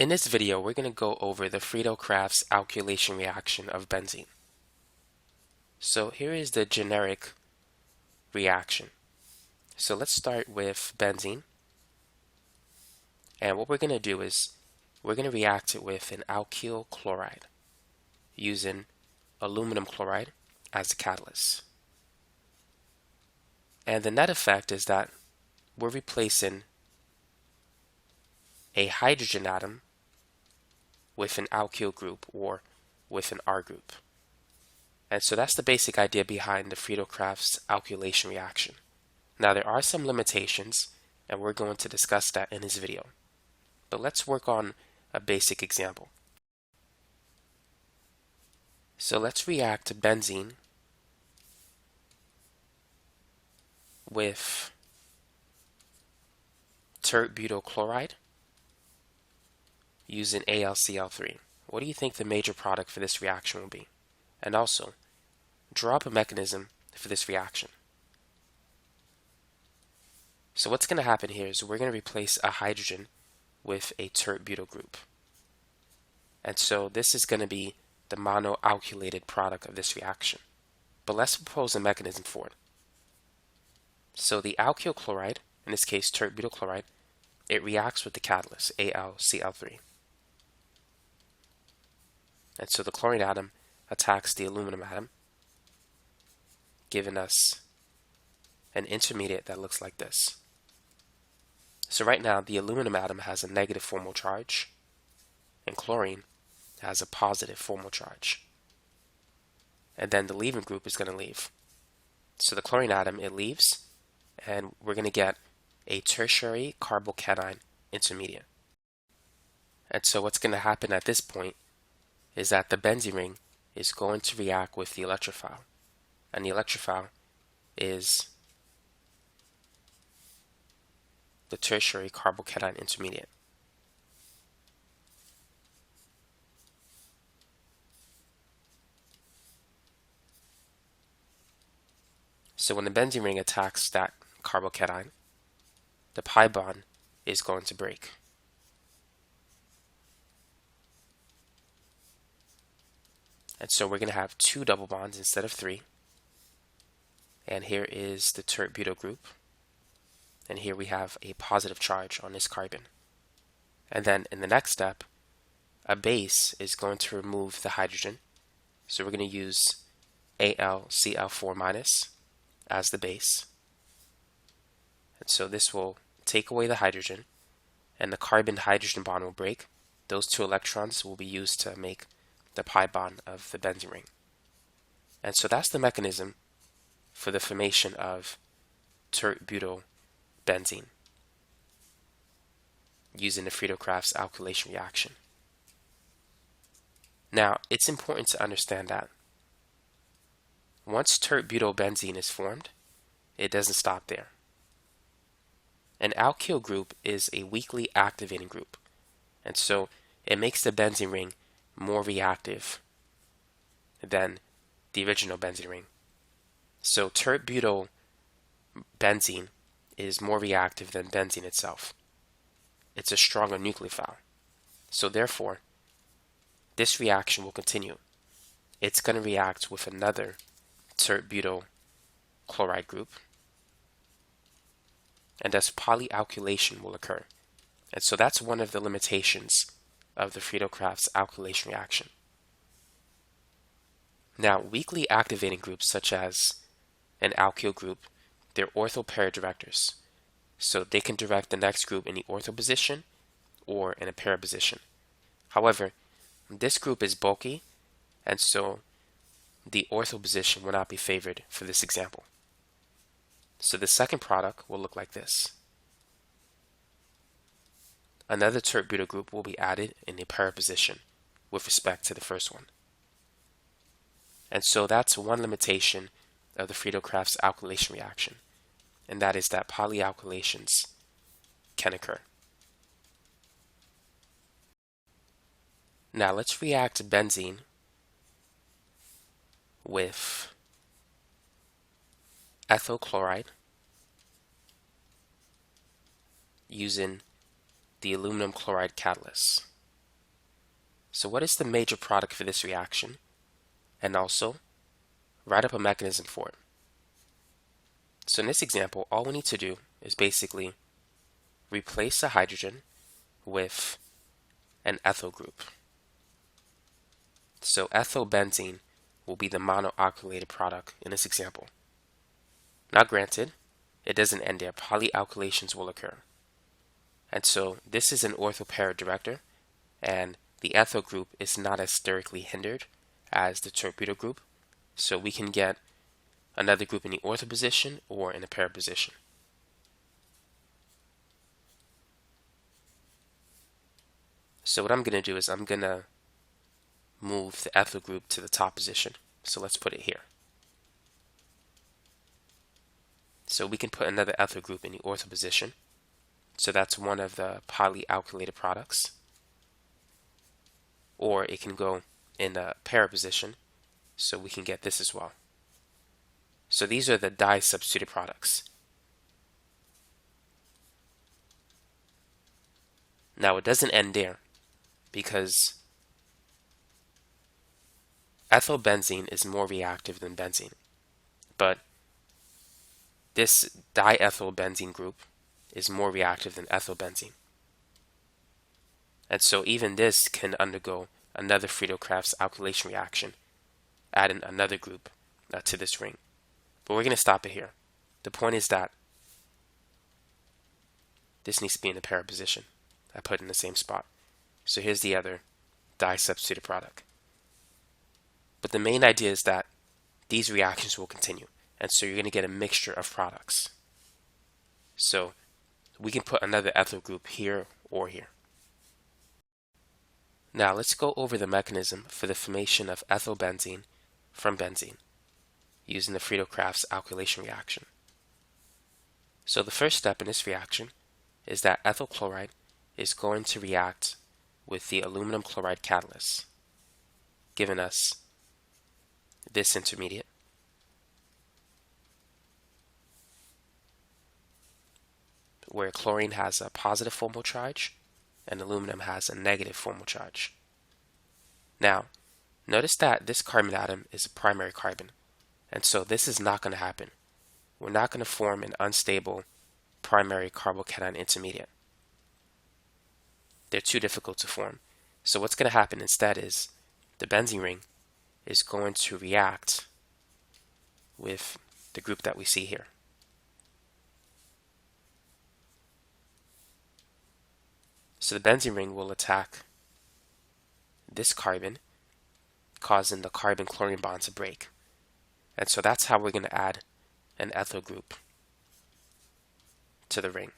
In this video, we're going to go over the Friedel-Crafts alkylation reaction of benzene. So here is the generic reaction. So let's start with benzene. And what we're going to do is we're going to react it with an alkyl chloride using aluminum chloride as the catalyst. And the net effect is that we're replacing a hydrogen atom with an alkyl group or with an R group. And so that's the basic idea behind the Friedel-Crafts alkylation reaction. Now there are some limitations, and we're going to discuss that in this video. But let's work on a basic example. So let's react benzene with tert-butyl chloride using AlCl3. What do you think the major product for this reaction will be? And also, draw up a mechanism for this reaction. So what's going to happen here is we're going to replace a hydrogen with a tert-butyl group. And so this is going to be the monoalkylated product of this reaction. But let's propose a mechanism for it. So the alkyl chloride, in this case tert-butyl chloride, it reacts with the catalyst, AlCl3. And so the chlorine atom attacks the aluminum atom, giving us an intermediate that looks like this. So right now, the aluminum atom has a negative formal charge, and chlorine has a positive formal charge. And then the leaving group is going to leave. So the chlorine atom, it leaves, and we're going to get a tertiary carbocation intermediate. And so what's going to happen at this point is that the benzene ring is going to react with the electrophile. And the electrophile is the tertiary carbocation intermediate. So when the benzene ring attacks that carbocation, the pi bond is going to break. And so we're going to have 2 double bonds instead of 3. And here is the tert-butyl group. And here we have a positive charge on this carbon. And then in the next step, a base is going to remove the hydrogen. So we're going to use AlCl4- as the base. And so this will take away the hydrogen, and the carbon-hydrogen bond will break. Those 2 electrons will be used to make the pi bond of the benzene ring. And so that's the mechanism for the formation of tert-butyl benzene using the Friedel-Crafts alkylation reaction. Now, it's important to understand that once tert-butyl benzene is formed, it doesn't stop there. An alkyl group is a weakly activating group, and so it makes the benzene ring more reactive than the original benzene ring. So tert-butyl benzene is more reactive than benzene itself. It's a stronger nucleophile. So therefore, this reaction will continue. It's going to react with another tert-butyl chloride group, and thus polyalkylation will occur. And so that's one of the limitations of the Friedel-Crafts alkylation reaction. Now, weakly activating groups such as an alkyl group, they're ortho pair directors. So they can direct the next group in the ortho position or in a para position. However, this group is bulky, and so the ortho position will not be favored for this example. So the second product will look like this. Another tert-butyl group will be added in the para position with respect to the first one. And so that's one limitation of the Friedel-Crafts alkylation reaction, and that is that polyalkylations can occur. Now let's react benzene with ethyl chloride using the aluminum chloride catalyst. So what is the major product for this reaction? And also, write up a mechanism for it. So in this example, all we need to do is basically replace a hydrogen with an ethyl group. So ethylbenzene will be the monoalkylated product in this example. Now granted, it doesn't end there. Polyalkylations will occur. And so this is an ortho pair director, and the ethyl group is not as sterically hindered as the tert-butyl group. So we can get another group in the ortho position or in a pair position. So what I'm going to do is I'm going to move the ethyl group to the top position. So let's put it here. So we can put another ethyl group in the ortho position. So that's one of the polyalkylated products. Or it can go in a pair position, so we can get this as well. So these are the di-substituted products. Now it doesn't end there, because ethylbenzene is more reactive than benzene. But this diethylbenzene group is more reactive than ethylbenzene. And so even this can undergo another Friedel-Crafts alkylation reaction, adding another group to this ring. But we're going to stop it here. The point is that this needs to be in a pair position. I put it in the same spot. So here's the other di-substituted product. But the main idea is that these reactions will continue. And so you're going to get a mixture of products. So we can put another ethyl group here or here. Now let's go over the mechanism for the formation of ethylbenzene from benzene using the Friedel-Crafts alkylation reaction. So the first step in this reaction is that ethyl chloride is going to react with the aluminum chloride catalyst, giving us this intermediate. Where chlorine has a positive formal charge and aluminum has a negative formal charge. Now, notice that this carbon atom is a primary carbon, and so this is not going to happen. We're not going to form an unstable primary carbocation intermediate. They're too difficult to form. So what's going to happen instead is the benzene ring is going to react with the group that we see here. So the benzene ring will attack this carbon, causing the carbon-chlorine bond to break. And so that's how we're going to add an ethyl group to the ring.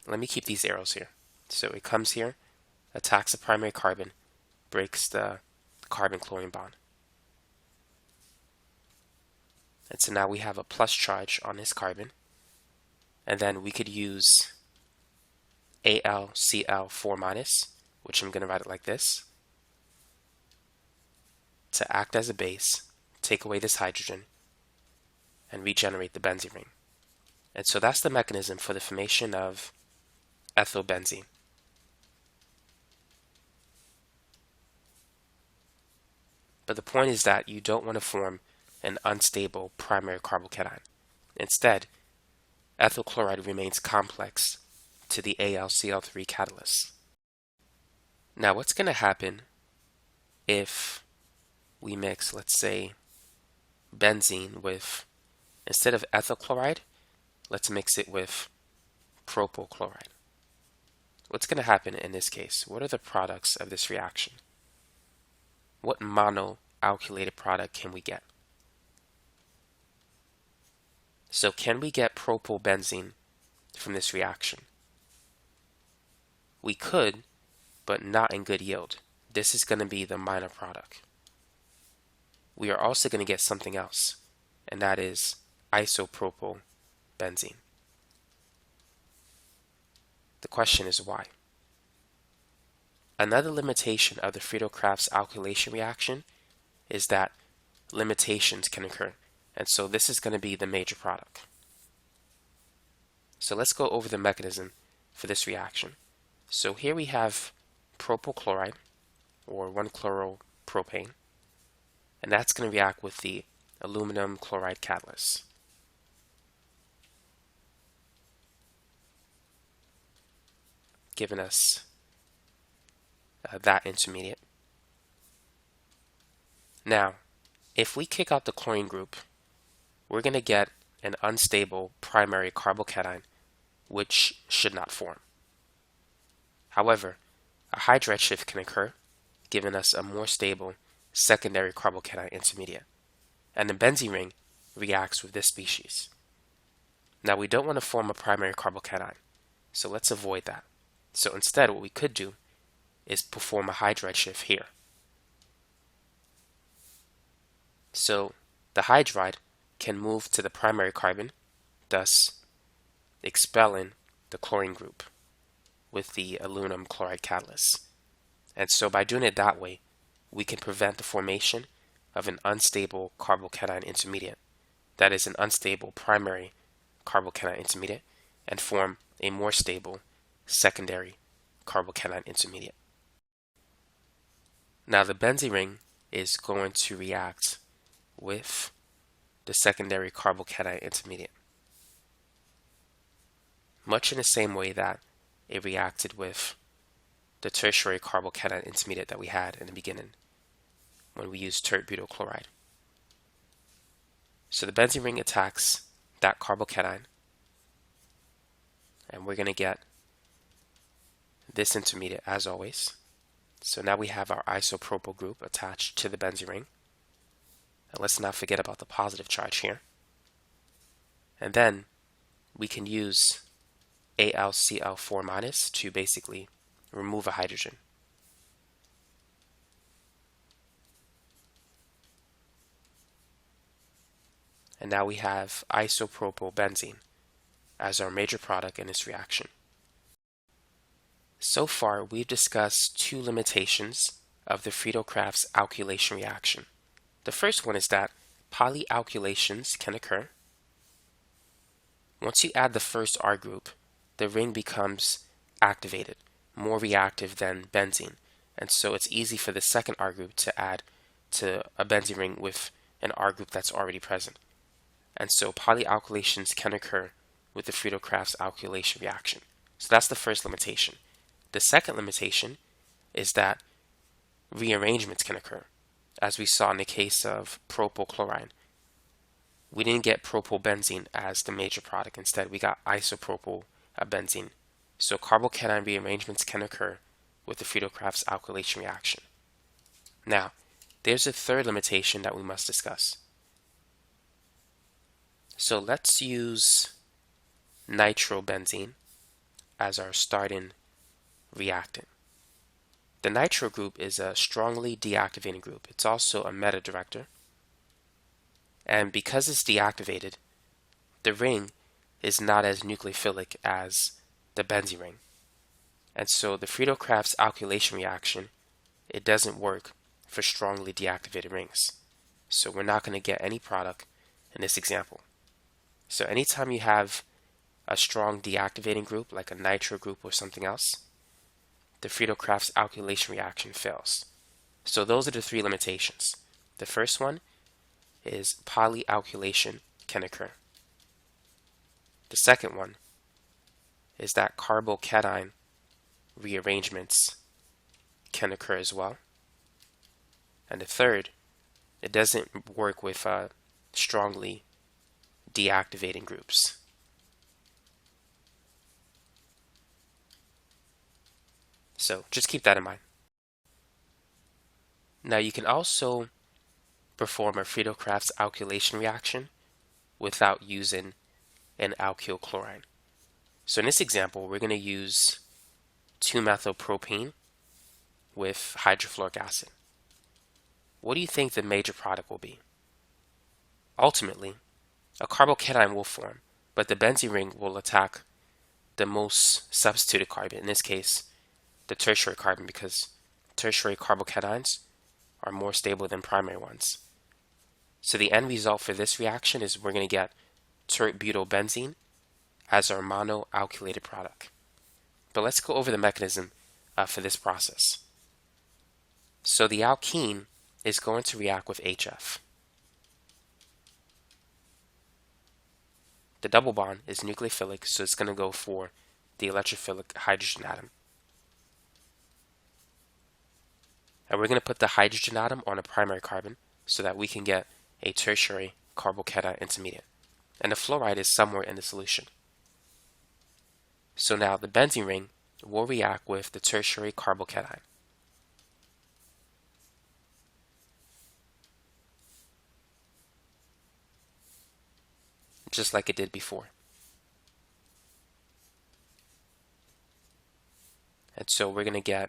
Let me keep these arrows here. So it comes here, attacks the primary carbon, breaks the carbon-chlorine bond. And so now we have a plus charge on this carbon. And then we could use AlCl4-, which I'm going to write it like this, to act as a base, take away this hydrogen, and regenerate the benzene ring. And so that's the mechanism for the formation of ethylbenzene. But the point is that you don't want to form an unstable primary carbocation. Instead, ethyl chloride remains complex to the AlCl3 catalyst. Now what's going to happen if we mix, let's say, benzene with, instead of ethyl chloride, let's mix it with propyl chloride. What's going to happen in this case? What are the products of this reaction? What monoalkylated product can we get? So can we get propylbenzene from this reaction? We could, but not in good yield. This is going to be the minor product. We are also going to get something else, and that is isopropylbenzene. The question is why? Another limitation of the Friedel-Crafts alkylation reaction is that limitations can occur. And so this is going to be the major product. So let's go over the mechanism for this reaction. So here we have propyl chloride, or 1-chloropropane, and that's going to react with the aluminum chloride catalyst. Giving us that intermediate. Now, if we kick out the chlorine group, we're going to get an unstable primary carbocation, which should not form. However, a hydride shift can occur, giving us a more stable secondary carbocation intermediate, and the benzene ring reacts with this species. Now, we don't want to form a primary carbocation, so let's avoid that. So instead, what we could do is perform a hydride shift here. So the hydride can move to the primary carbon, thus expelling the chlorine group with the aluminum chloride catalyst. And so by doing it that way, we can prevent the formation of an unstable carbocation intermediate, that is an unstable primary carbocation intermediate, and form a more stable secondary carbocation intermediate. Now the benzene ring is going to react with the secondary carbocation intermediate, much in the same way that it reacted with the tertiary carbocation intermediate that we had in the beginning when we used tert-butyl chloride. So the benzene ring attacks that carbocation, and we're going to get this intermediate as always. So now we have our isopropyl group attached to the benzene ring. And let's not forget about the positive charge here. And then we can use AlCl4- to basically remove a hydrogen. And now we have isopropyl benzene as our major product in this reaction. So far, we've discussed two limitations of the Friedel-Crafts alkylation reaction. The first one is that polyalkylations can occur. Once you add the first R group, the ring becomes activated, more reactive than benzene, and so it's easy for the second R group to add to a benzene ring with an R group that's already present. And so polyalkylations can occur with the Friedel-Crafts alkylation reaction. So that's the first limitation. The second limitation is that rearrangements can occur, as we saw in the case of propyl chloride. We didn't get propyl benzene as the major product. Instead, we got isopropyl benzene. So carbocation rearrangements can occur with the Friedel-Crafts alkylation reaction. Now, there's a third limitation that we must discuss. So let's use nitrobenzene as our starting reactant. The nitro group is a strongly deactivating group. It's also a meta-director. And because it's deactivated, the ring is not as nucleophilic as the benzene ring. And so the Friedel-Crafts alkylation reaction, it doesn't work for strongly deactivated rings. So we're not going to get any product in this example. So anytime you have a strong deactivating group, like a nitro group or something else, the Friedel-Crafts alkylation reaction fails. So those are the three limitations. The first one is polyalkylation can occur. The second one is that carbocation rearrangements can occur as well. And the third, it doesn't work with strongly deactivating groups. So just keep that in mind. Now you can also perform a Friedel-Crafts alkylation reaction without using an alkyl chloride. So in this example, we're going to use 2-methylpropene with hydrofluoric acid. What do you think the major product will be? Ultimately, a carbocation will form, but the benzene ring will attack the most substituted carbon, in this case, the tertiary carbon, because tertiary carbocations are more stable than primary ones. So the end result for this reaction is we're going to get tert-butylbenzene as our monoalkylated product. But let's go over the mechanism for this process. So the alkene is going to react with HF. The double bond is nucleophilic, so it's going to go for the electrophilic hydrogen atom. And we're going to put the hydrogen atom on a primary carbon so that we can get a tertiary carbocation intermediate. And the fluoride is somewhere in the solution. So now the benzene ring will react with the tertiary carbocation. Just like it did before. And so we're going to get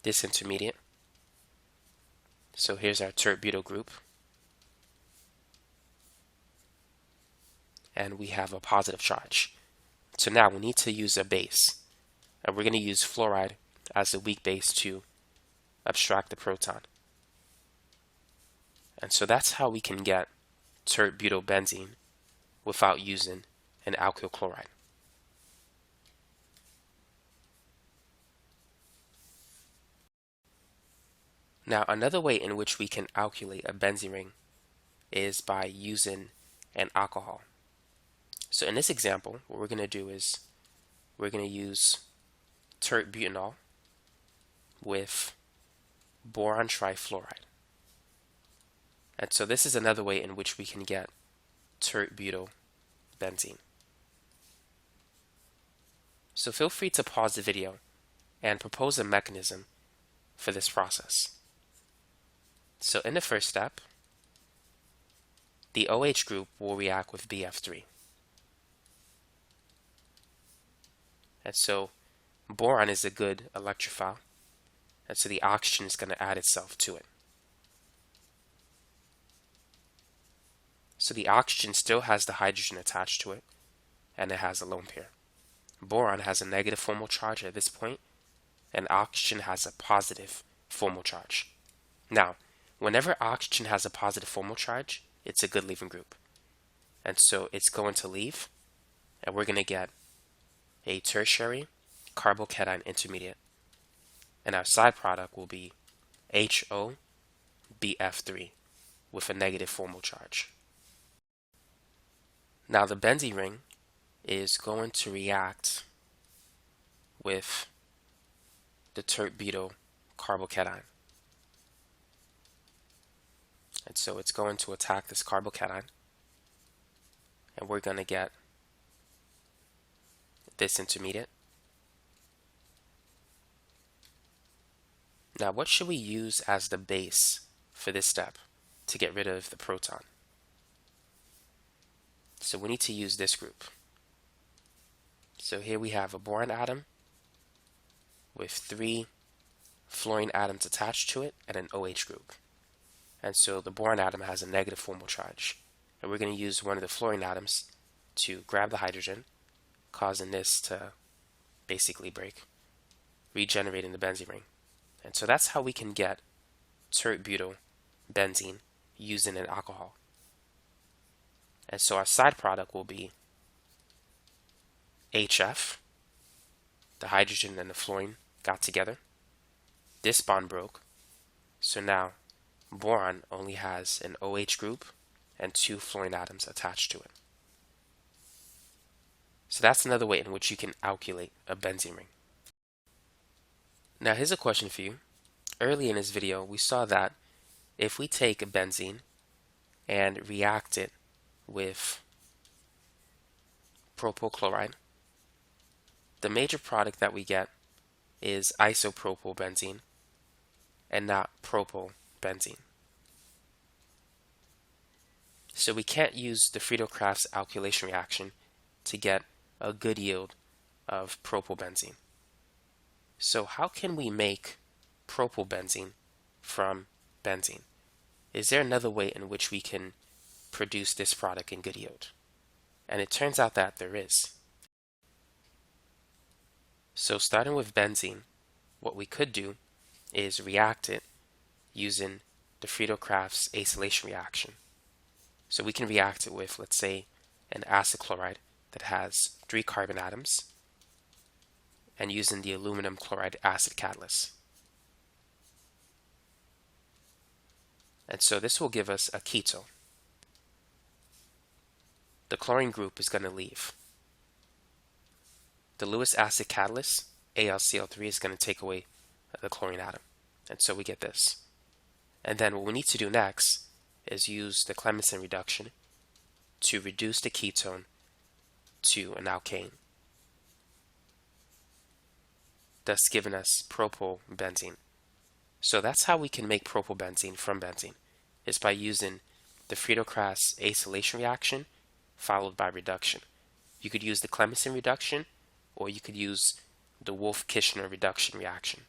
this intermediate. So here's our tert-butyl group. And we have a positive charge. So now we need to use a base. And we're going to use fluoride as a weak base to abstract the proton. And so that's how we can get tert-butylbenzene without using an alkyl chloride. Now, another way in which we can alkylate a benzene ring is by using an alcohol. So in this example, what we're going to do is we're going to use tert-butanol with boron trifluoride. And so this is another way in which we can get tert-butylbenzene. So feel free to pause the video and propose a mechanism for this process. So in the first step, the OH group will react with BF3. And so boron is a good electrophile, and so the oxygen is going to add itself to it. So the oxygen still has the hydrogen attached to it, and it has a lone pair. Boron has a negative formal charge at this point, and oxygen has a positive formal charge. Now, whenever oxygen has a positive formal charge, it's a good leaving group. And so it's going to leave, and we're going to get a tertiary carbocation intermediate. And our side product will be HOBF3 with a negative formal charge. Now the benzene ring is going to react with the tert-butyl carbocation. And so it's going to attack this carbocation, and we're going to get this intermediate. Now, what should we use as the base for this step to get rid of the proton? So we need to use this group. So here we have a boron atom with 3 fluorine atoms attached to it and an OH group. And so the boron atom has a negative formal charge. And we're going to use one of the fluorine atoms to grab the hydrogen, causing this to basically break, regenerating the benzene ring. And so that's how we can get tert-butylbenzene using an alcohol. And so our side product will be HF. The hydrogen and the fluorine got together. This bond broke. So now boron only has an OH group and 2 fluorine atoms attached to it. So that's another way in which you can alkylate a benzene ring. Now here's a question for you. Early in this video, we saw that if we take a benzene and react it with propyl chloride, the major product that we get is isopropyl benzene and not propyl benzene. So we can't use the Friedel-Crafts alkylation reaction to get a good yield of propyl benzene. So how can we make propyl benzene from benzene? Is there another way in which we can produce this product in good yield? And it turns out that there is. So starting with benzene, what we could do is react it using the Friedel-Crafts acylation reaction. So we can react it with, let's say, an acid chloride that has 3 carbon atoms, and using the aluminum chloride acid catalyst. And so this will give us a ketone. The chlorine group is going to leave. The Lewis acid catalyst, AlCl3, is going to take away the chlorine atom. And so we get this. And then what we need to do next is use the clemmensen reduction to reduce the ketone to an alkane, thus giving us propylbenzene. So that's how we can make propylbenzene from benzene, is by using the Friedel-Crafts acylation reaction followed by reduction. You could use the clemmensen reduction, or you could use the Wolff-Kishner reduction reaction.